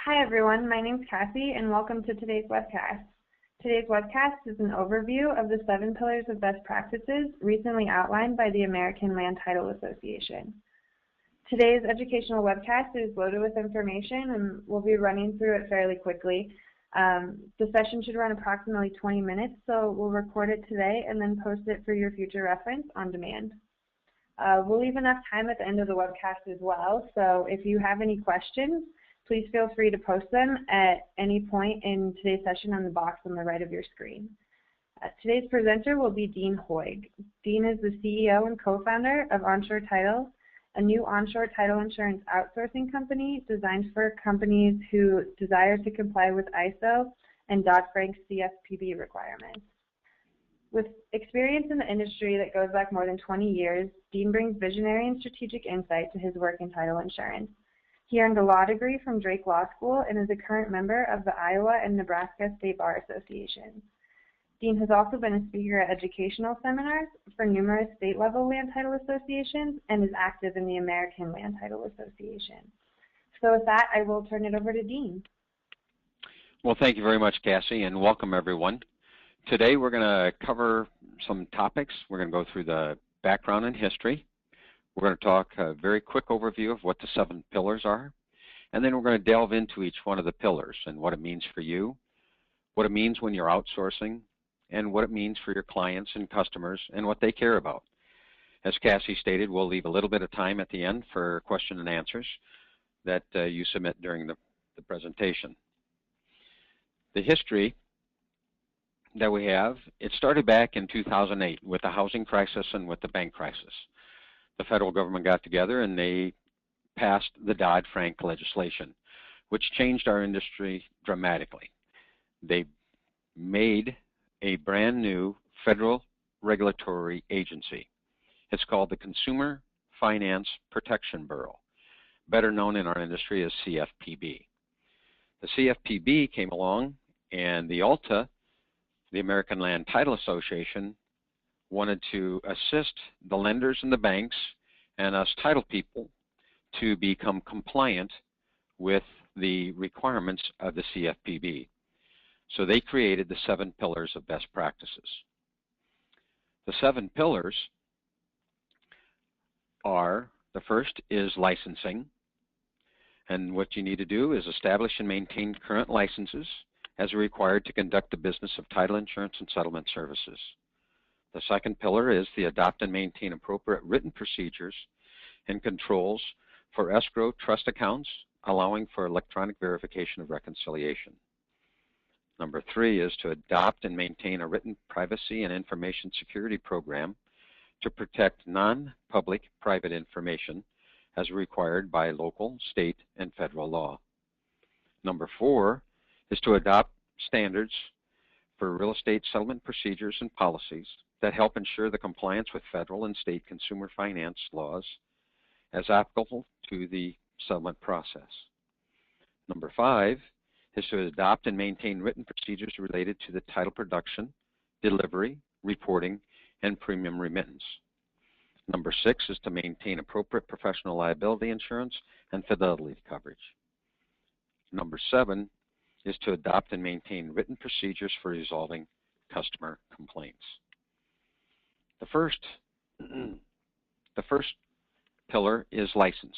Hi everyone, my name's Cassie and welcome to today's webcast. Today's webcast is an overview of the 7 pillars of best practices recently outlined by the American Land Title Association. Today's educational webcast is loaded with information and we'll be running through it fairly quickly. The session should run approximately 20 minutes, so we'll record it today and then post it for your future reference on demand. We'll leave enough time at the end of the webcast as well, so if you have any questions, please feel free to post them at any point in today's session on the box on the right of your screen. Today's presenter will be Dean Hoag. Dean is the CEO and co-founder of Onshore Title, a new onshore title insurance outsourcing company designed for companies who desire to comply with ISO and Dodd-Frank CFPB requirements. With experience in the industry that goes back more than 20 years, Dean brings visionary and strategic insight to his work in title insurance. He earned a law degree from Drake Law School and is a current member of the Iowa and Nebraska State Bar Associations. Dean has also been a speaker at educational seminars for numerous state-level land title associations and is active in the American Land Title Association. So with that, I will turn it over to Dean. Well, thank you very much, Cassie, and welcome everyone. Today we're going to cover some topics. We're going to go through the background and history. We're going to talk a very quick overview of what the 7 pillars are, and then we're going to delve into each one of the pillars and what it means for you, what it means when you're outsourcing, and what it means for your clients and customers and what they care about. As Cassie stated, we'll leave a little bit of time at the end for question and answers that you submit during the presentation. The history that we have, it started back in 2008 with the housing crisis and with the bank crisis. The federal government got together and they passed the Dodd-Frank legislation, which changed our industry dramatically. They made a brand new federal regulatory agency. It's called the Consumer Finance Protection Bureau, better known in our industry as CFPB. The CFPB came along and the ALTA, the American Land Title Association, wanted to assist the lenders and the banks and us title people to become compliant with the requirements of the CFPB. So they created the 7 pillars of best practices. The 7 pillars are, the first is licensing, and what you need to do is establish and maintain current licenses as required to conduct the business of title insurance and settlement services. The second pillar is to adopt and maintain appropriate written procedures and controls for escrow trust accounts, allowing for electronic verification of reconciliation. Number 3 is to adopt and maintain a written privacy and information security program to protect non-public private information as required by local, state, and federal law. Number 4 is to adopt standards for real estate settlement procedures and policies that help ensure the compliance with federal and state consumer finance laws as applicable to the settlement process. Number 5 is to adopt and maintain written procedures related to the title production, delivery, reporting, and premium remittance. Number 6 is to maintain appropriate professional liability insurance and fidelity coverage. Number 7 is to adopt and maintain written procedures for resolving customer complaints. The first pillar is license.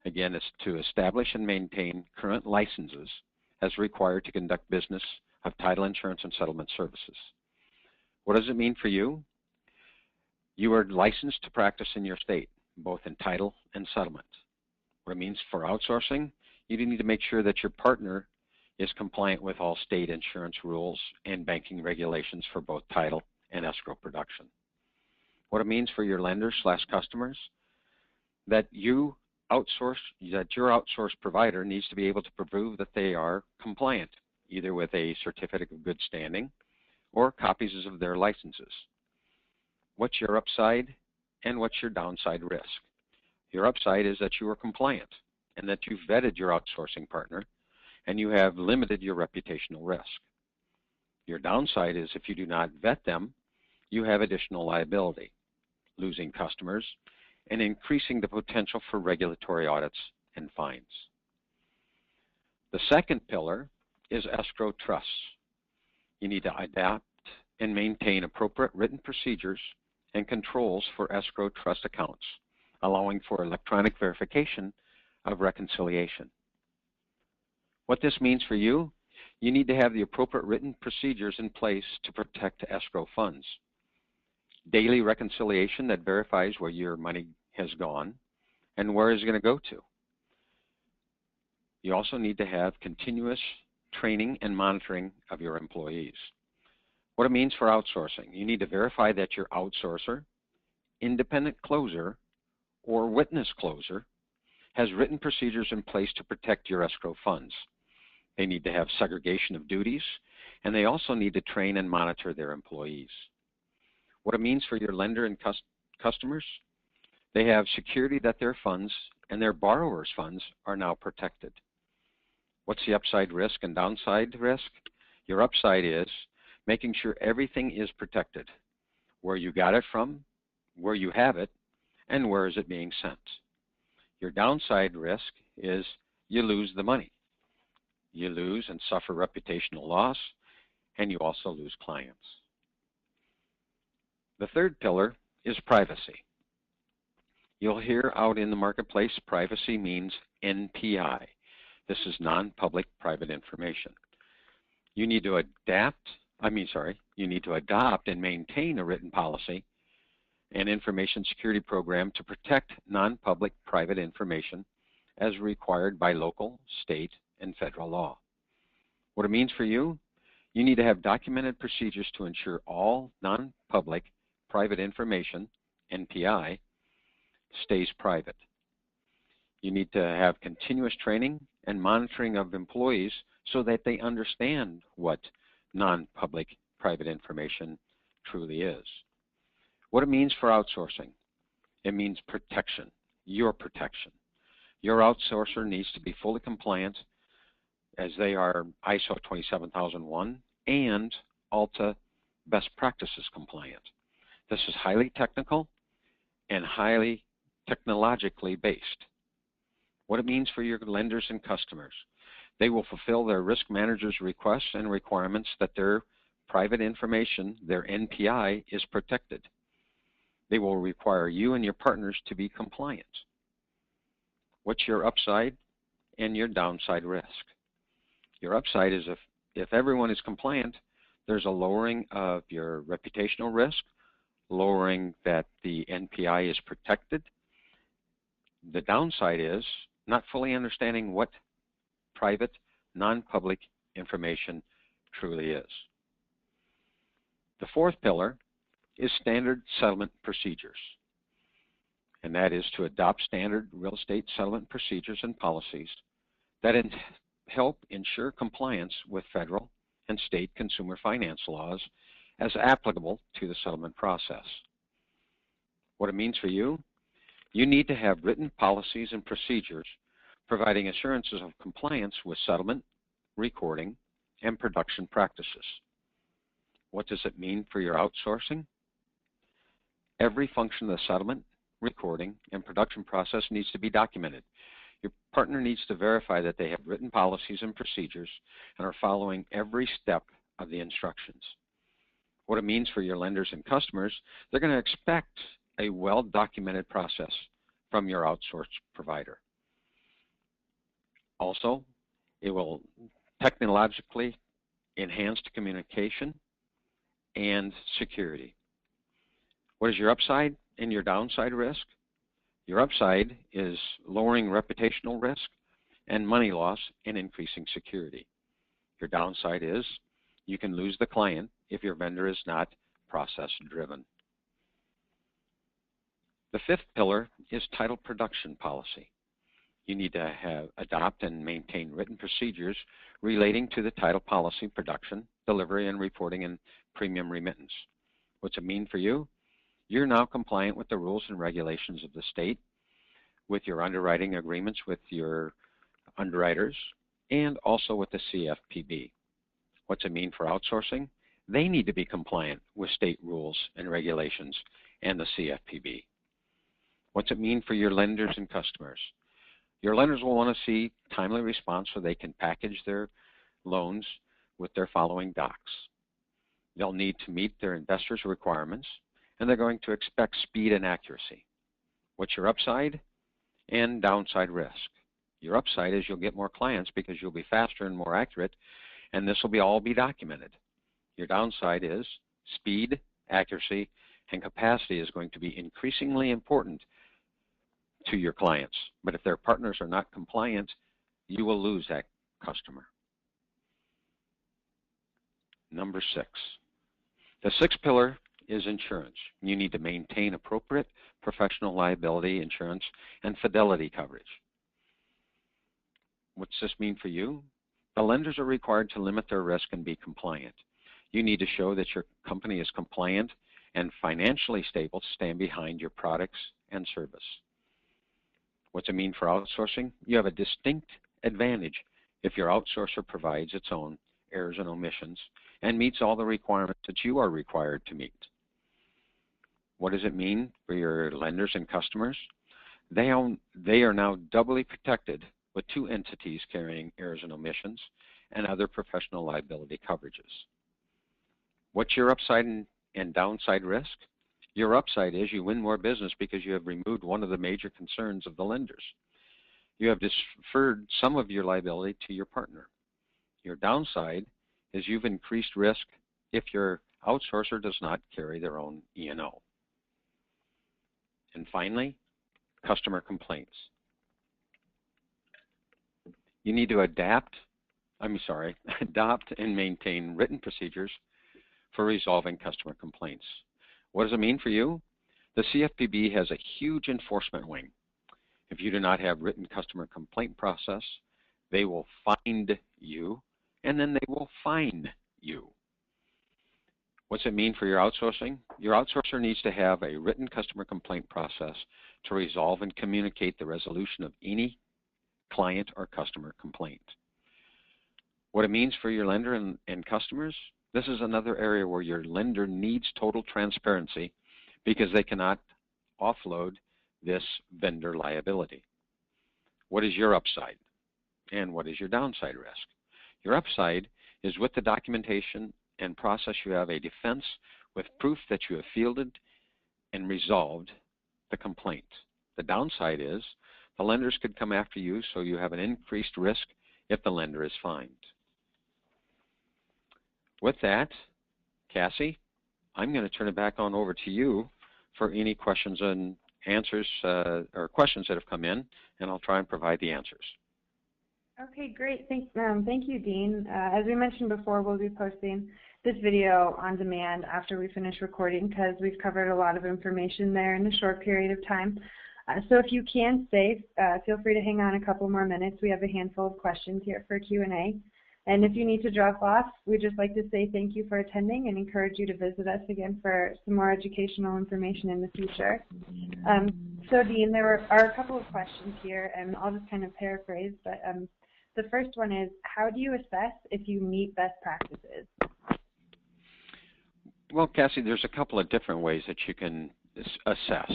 Again, it's to establish and maintain current licenses as required to conduct business of title insurance and settlement services. What does it mean for you? You are licensed to practice in your state, both in title and settlement. What it means for outsourcing, you need to make sure that your partner is compliant with all state insurance rules and banking regulations for both title and escrow production. What it means for your lenders/customers, that your outsourced provider needs to be able to prove that they are compliant, either with a certificate of good standing or copies of their licenses. What's your upside and what's your downside risk? Your upside is that you are compliant and that you've vetted your outsourcing partner and you have limited your reputational risk. Your downside is if you do not vet them, you have additional liability, losing customers, and increasing the potential for regulatory audits and fines. The second pillar is escrow trusts. You need to adapt and maintain appropriate written procedures and controls for escrow trust accounts, allowing for electronic verification of reconciliation. What this means for you, you need to have the appropriate written procedures in place to protect escrow funds. Daily reconciliation that verifies where your money has gone and where it's going to go to. You also need to have continuous training and monitoring of your employees. What it means for outsourcing, you need to verify that your outsourcer, independent closer, or witness closer has written procedures in place to protect your escrow funds. They need to have segregation of duties, and they also need to train and monitor their employees. What it means for your lender and customers, they have security that their funds and their borrowers' funds are now protected. What's the upside risk and downside risk? Your upside is making sure everything is protected. Where you got it from, where you have it, and where is it being sent. Your downside risk is you lose the money. You lose and suffer reputational loss, and you also lose clients. The third pillar is privacy. You'll hear out in the marketplace, privacy means NPI. This is non-public private information. You need to you need to adopt and maintain a written policy and information security program to protect non-public private information as required by local, state, and federal law. What it means for you, you need to have documented procedures to ensure all non-public private information, NPI, stays private. You need to have continuous training and monitoring of employees so that they understand what non-public private information truly is. What it means for outsourcing, it means protection, your protection. Your outsourcer needs to be fully compliant as they are ISO 27001 and ALTA best practices compliant. This is highly technical and highly technologically based. What it means for your lenders and customers, they will fulfill their risk manager's requests and requirements that their private information, their NPI, is protected. They will require you and your partners to be compliant. What's your upside and your downside risk? Your upside is if everyone is compliant, there's a lowering of your reputational risk, lowering that the NPI is protected. The downside is not fully understanding what private, non-public information truly is. The fourth pillar is standard settlement procedures, and that is to adopt standard real estate settlement procedures and policies that help ensure compliance with federal and state consumer finance laws as applicable to the settlement process. What it means for you, you need to have written policies and procedures providing assurances of compliance with settlement, recording, and production practices. What does it mean for your outsourcing? Every function of the settlement, recording, and production process needs to be documented. Your partner needs to verify that they have written policies and procedures and are following every step of the instructions. What it means for your lenders and customers, they're going to expect a well-documented process from your outsourced provider. Also, it will technologically enhance communication and security. What is your upside and your downside risk? Your upside is lowering reputational risk and money loss and increasing security. Your downside is you can lose the client if your vendor is not process-driven. The fifth pillar is title production policy. You need to adopt and maintain written procedures relating to the title policy production, delivery, and reporting and premium remittance. What's it mean for you? You're now compliant with the rules and regulations of the state, with your underwriting agreements with your underwriters, and also with the CFPB. What's it mean for outsourcing? They need to be compliant with state rules and regulations and the CFPB. What's it mean for your lenders and customers? Your lenders will want to see timely response so they can package their loans with their following docs. They'll need to meet their investors' requirements, and they're going to expect speed and accuracy. What's your upside and downside risk? Your upside is you'll get more clients because you'll be faster and more accurate, and this will all be documented. Your downside is speed, accuracy, and capacity is going to be increasingly important to your clients. But if their partners are not compliant, you will lose that customer. Number 6. The 6th pillar is insurance. You need to maintain appropriate professional liability insurance and fidelity coverage. What's this mean for you? The lenders are required to limit their risk and be compliant. You need to show that your company is compliant and financially stable to stand behind your products and service. What's it mean for outsourcing? You have a distinct advantage if your outsourcer provides its own errors and omissions and meets all the requirements that you are required to meet. What does it mean for your lenders and customers? They are now doubly protected with 2 entities carrying errors and omissions and other professional liability coverages. What's your upside and downside risk? Your upside is you win more business because you have removed one of the major concerns of the lenders. You have deferred some of your liability to your partner. Your downside is you've increased risk if your outsourcer does not carry their own E&O. And finally, customer complaints. You need to adopt and maintain written procedures for resolving customer complaints. What does it mean for you? The CFPB has a huge enforcement wing. If you do not have written customer complaint process, they will find you, and then they will fine you. What's it mean for your outsourcing? Your outsourcer needs to have a written customer complaint process to resolve and communicate the resolution of any client or customer complaint. What it means for your lender and customers? This is another area where your lender needs total transparency because they cannot offload this vendor liability. What is your upside? And what is your downside risk? Your upside is with the documentation and process you have a defense with proof that you have fielded and resolved the complaint. The downside is the lenders could come after you, so you have an increased risk if the lender is fined. With that, Cassie, I'm going to turn it back on over to you for any questions and answers or questions that have come in, and I'll try and provide the answers. Okay, great. Thank you, Dean. As we mentioned before, we'll be posting this video on demand after we finish recording because we've covered a lot of information there in a short period of time. So if you can stay, feel free to hang on a couple more minutes. We have a handful of questions here for Q&A. And if you need to drop off, we'd just like to say thank you for attending and encourage you to visit us again for some more educational information in the future. So Dean, there are a couple of questions here, and I'll just kind of paraphrase, but the first one is, how do you assess if you meet best practices? Well, Cassie, there's a couple of different ways that you can assess.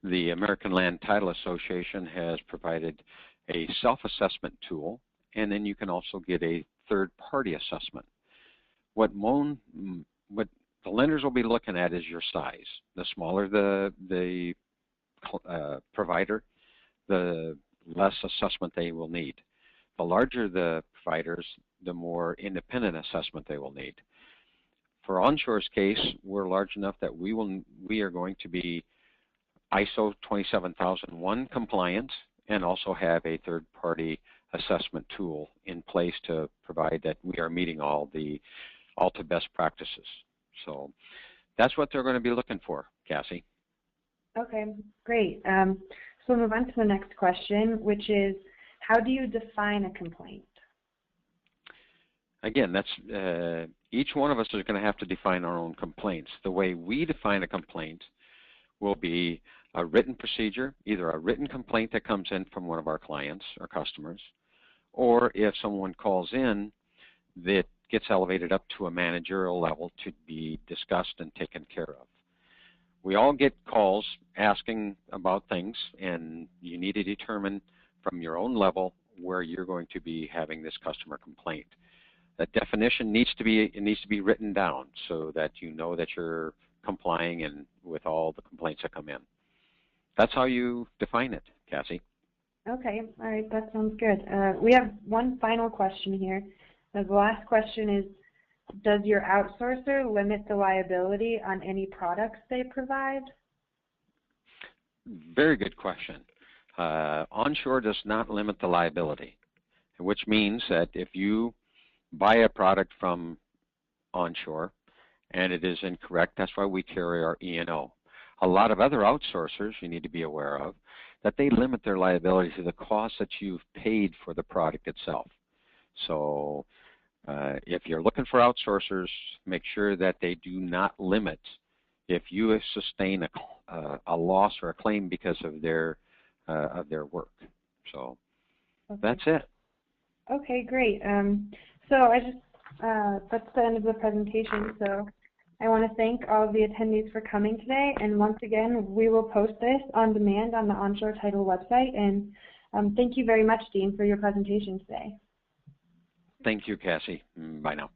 The American Land Title Association has provided a self-assessment tool, and then you can also get a third-party assessment. What the lenders will be looking at is your size. The smaller the provider, the less assessment they will need. The larger the providers, the more independent assessment they will need. For Onshore's case, we're large enough that we are going to be ISO 27001 compliant and also have a third-party assessment tool in place to provide that we are meeting all the ALTA best practices. So that's what they're going to be looking for, Cassie. Okay, great. So we'll move on to the next question, which is, how do you define a complaint? Again, that's each one of us is going to have to define our own complaints. The way we define a complaint will be a written procedure, either a written complaint that comes in from one of our clients or customers, or if someone calls in, that gets elevated up to a managerial level to be discussed and taken care of. We all get calls asking about things, and you need to determine from your own level where you're going to be having this customer complaint. That definition needs to be written down so that you know that you're complying and with all the complaints that come in. That's how you define it, Cassie. Okay, all right, that sounds good. We have one final question here. The last question is, does your outsourcer limit the liability on any products they provide? Very good question. Onshore does not limit the liability, which means that if you buy a product from onshore and it is incorrect, that's why we carry our E&O. A lot of other outsourcers you need to be aware of that they limit their liability to the cost that you've paid for the product itself. So if you're looking for outsourcers, make sure that they do not limit if you sustain a loss or a claim because of their work. So okay. That's it. Okay, great. So that's the end of the presentation. So I want to thank all of the attendees for coming today. And once again, we will post this on demand on the Onshore Title website. And thank you very much, Dean, for your presentation today. Thank you, Cassie. Bye now.